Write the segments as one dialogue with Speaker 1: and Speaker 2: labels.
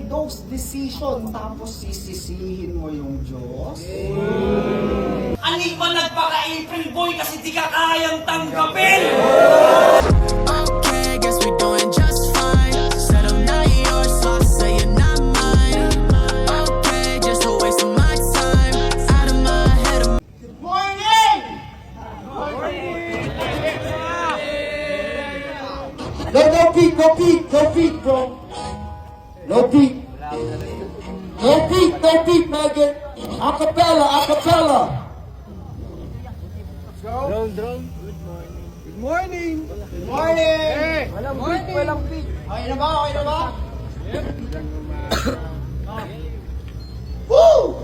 Speaker 1: made those decision tapos sisisihin mo yung Diyos?
Speaker 2: Ani pa nagpaka-April boy kasi di ka kayang tanggapin!
Speaker 3: Okay, guess we're doing just fine. Said I'm not yours, so I say you're not mine. Okay, just a waste of my time. Out of my head, I'm
Speaker 1: Good morning!
Speaker 4: No peek, bro. No peek. No peek, Megan. Acapella.
Speaker 1: Good morning! Walang peak. Okay na ba? Woo!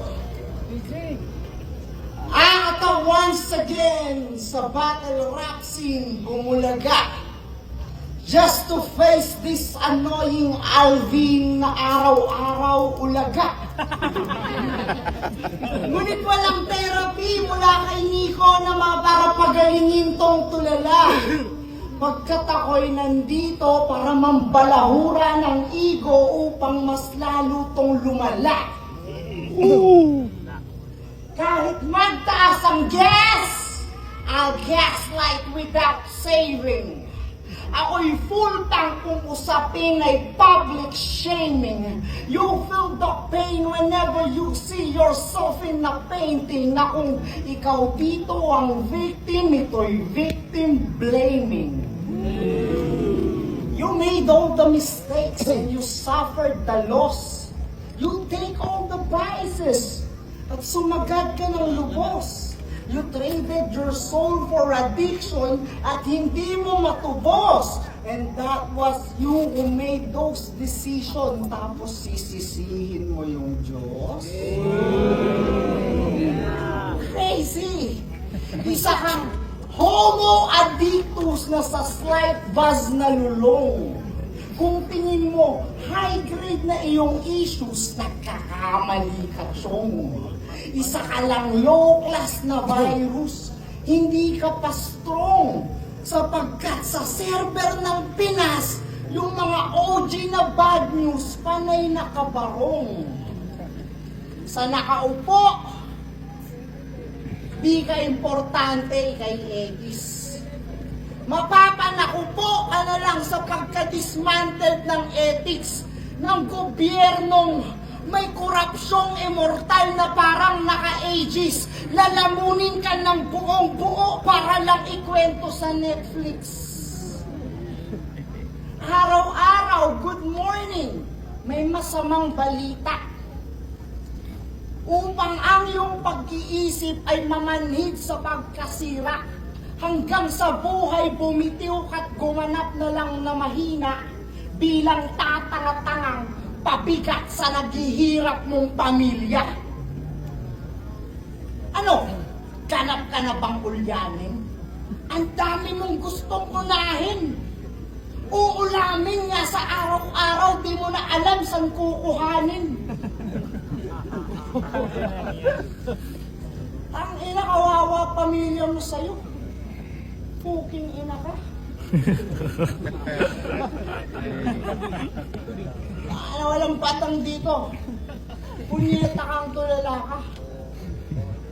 Speaker 1: Ata once again sa battle rap scene bumulaga. Just to face this annoying Alvin na araw-araw ulaga. Ngunit walang therapy mula kay Nico na para pagalingin tong tulala. Pagkat ako'y nandito para mambalahura ng ego upang mas lalo tong lumala. Kahit magtaas ang gas, I'll gaslight without saving. Ako'y full tank kung usapin ay public shaming. You feel the pain whenever you see yourself in a painting na kung ikaw dito ang victim, ito'y victim blaming. You made all the mistakes and you suffered the loss. You take all the biases at sumagad ka ng lubos. You traded your soul for addiction at hindi mo matubos. And that was you who made those decisions tapos sisisihin mo yung Diyos? Crazy! Isa kang homo addictus na sa slight buzz na lulong. Kung tingin mo, high grade na iyong issues, nagkakamali ka siyong. Isa ka lang low class na virus, hindi ka pa strong. Sapagkat sa server ng Pinas, yung mga OG na bad news, panay nakabarong. Sa nakaupo, di ka importante kay Edis. Mapapanakupo ka na lang sa pagka-dismantled ng ethics ng gobyernong may korupsyong immortal na parang naka-ages. Lalamunin ka ng buong-buo para lang ikwento sa Netflix. Araw-araw, good morning, may masamang balita. Upang ang iyong pag-iisip ay mamanhid sa pagkasira, hanggang sa buhay bumitiw at gumanap na lang na mahina bilang tatanga-tangang pabigat sa naghihirap mong pamilya. Ano? Ganap ka na bang ulyanin? Ang dami mong gustong unahin. Uulamin nga sa araw-araw, di mo na alam saan kukuhanin. Ang ina, kawawa pamilya mo sa'yo. Puking ina ka. Walang batang dito. Punyeta kang tulala ka.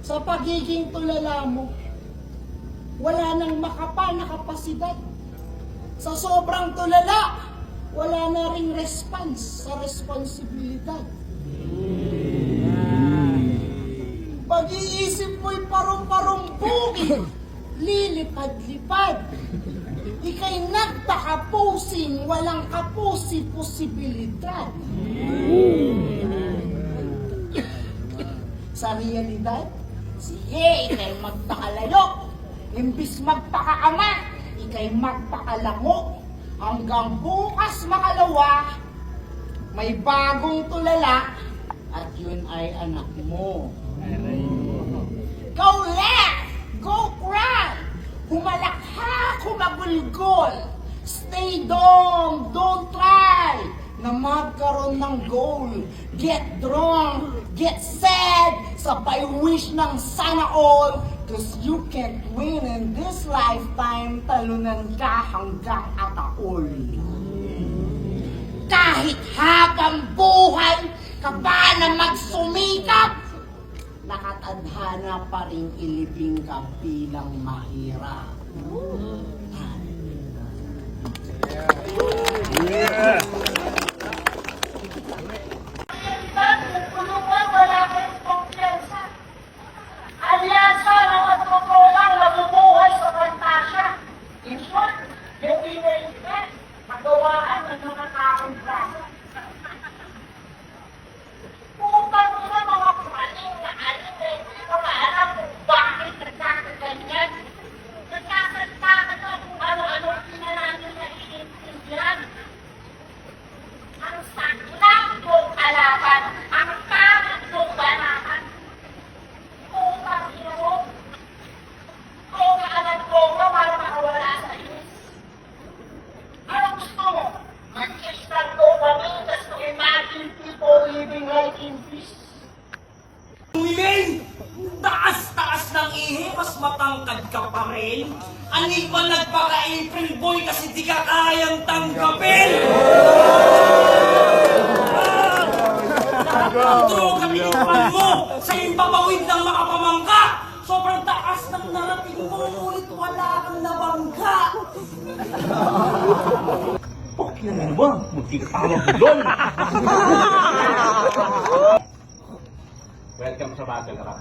Speaker 1: Sa pagiging tulala mo, wala nang makapal na kapasidad. Sa sobrang tulala, wala na ring response sa responsibilidad. Pag-iisip mo'y parong-parong bukid, lilipad-lipad. Ika'y nagpakapusing, walang kapusi-posibilidad. Sa realidad, sige, ika'y magpakalayo. Imbis magpakaama, ika'y magpakalango. Hanggang bukas makalawa, may bagong tulala, at yun ay anak mo. Go left! Go right! Humalakha, humagulgol. Stay dumb, don't try na magkaroon ng goal. Get drunk, get sad, sabay wish ng sana all. Cause you can't win in this lifetime, talunan ka hanggang ataol. Kahit habang buhay sana pa rin ilibing ka bilang mahirap.
Speaker 5: Tulungan, wala kayong kumpiyansa. Alyansa na matutulang nabubuhay sa pantasya. In short, yung ina-invest, magawaan ng mga taong klase. Upang sa mga praning na alin na hindi ko maalam kung bakit nagkakaganyan. Nagkakaganyan na kung ano-ano pinananin na iintindihan. Ang saklang mong alaban, ang pangit mong banahan. Upang ino, kung kaanan ko para makawala sa inis. Ano gusto mo? Mag-istan ko kami just to imagine people living like in peace.
Speaker 2: Umiling! Taas-taas ng ihi, mas matangkad ka pa rin. Ani pa nagpaka-April boy kasi di ka kayang tanggapin! True kami ipan mo sa impapawid ng mga pamangka! Sobrang taas ng narating mo, ngunit wala kang nabangga! Okay naman ba? Munti ka pa mabulol!
Speaker 6: Welcome sa Battle Rap.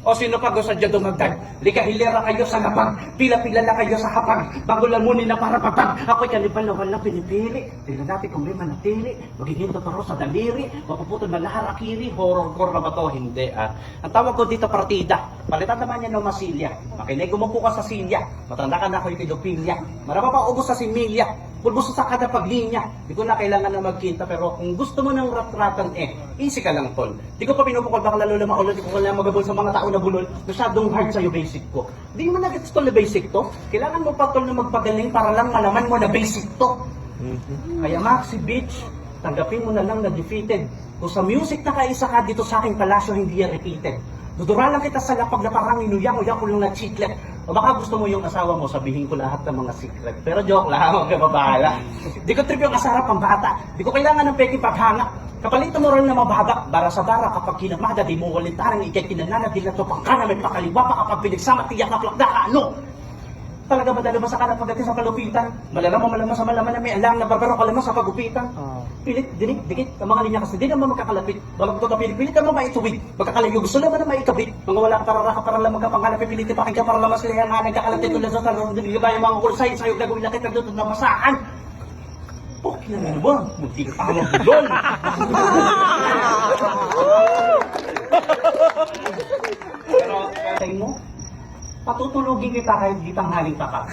Speaker 6: O sino pa gusto dyan dumagdag? Lika hilera kayo sa lapag, pila-pila na kayo sa hapag, bago lamunin na para patag. Ako'y kanibalawan na pinipili, tingnan natin kung may manatili, magiging totoo sa daliri, mapuputol na laharakiri, horror-core na ba to? Hindi ah. Ang tawag ko dito partida, palitan naman yan ng masilya, makinig umupo ka sa silya, matanda ka na ako'y pedophilia, marama pa ubos sa similya, pulbos sa kada paglinya. Di ko na kailangan na magkinta, pero kung gusto mo ng rat-ratan easy ka lang tol. Di ko pa pinupukol, baka lalo na maulad, di ko kailangan magabol sa mga tao na bulol. Masyadong hard sa'yo basic ko. Di mo na gets tol na basic to. Kailangan mo pa tol na magpagaling para lang malaman mo na basic to. Kaya Maxi Beach, tanggapin mo na lang na defeated. Kung sa music na kaisa ka dito sa aking palasyo, hindi yan repeated. Dudura lang kita sa lapag na parang inuyang-uyang ko lang na chiclet. O baka gusto mo yung asawa mo, sabihin ko lahat ng mga secret. Pero joke lang, huwag ka babahala. Di ko trip yung asarap ang bata. Di ko kailangan ng peking paghanga. Kapalit mo rin na mababa, bara sa bara kapag kinamada, di mo walintarang ikay kinanana, di na to pangkana, may pakaliwa pa kapag pinagsama, tiyak na plakda ka, ano? Talaga ba dalawa sa kanang pagdating sa kalupitan? Malaman sa malaman na may alam na barbaro kalaman sa pagupitan. Pilit, dinig, dikit, ang mga linya kasi di naman magkakalapit. Balang ito kapilit, pilit naman maituwid. Magkakalayo, gusto naman na maikabit. Mga wala ka para para lang magkapangalap, pilit paking ka para lang masilihan nga nagkakalapit tulad sa talong, hindi ba yung mga kulsay, sa'yo gagawin na kita doon na masakan. Okay naman ba? Munti ka pa mabulol. Pero, tayo mo, patutulugin kita kahit di tanghaling tapat.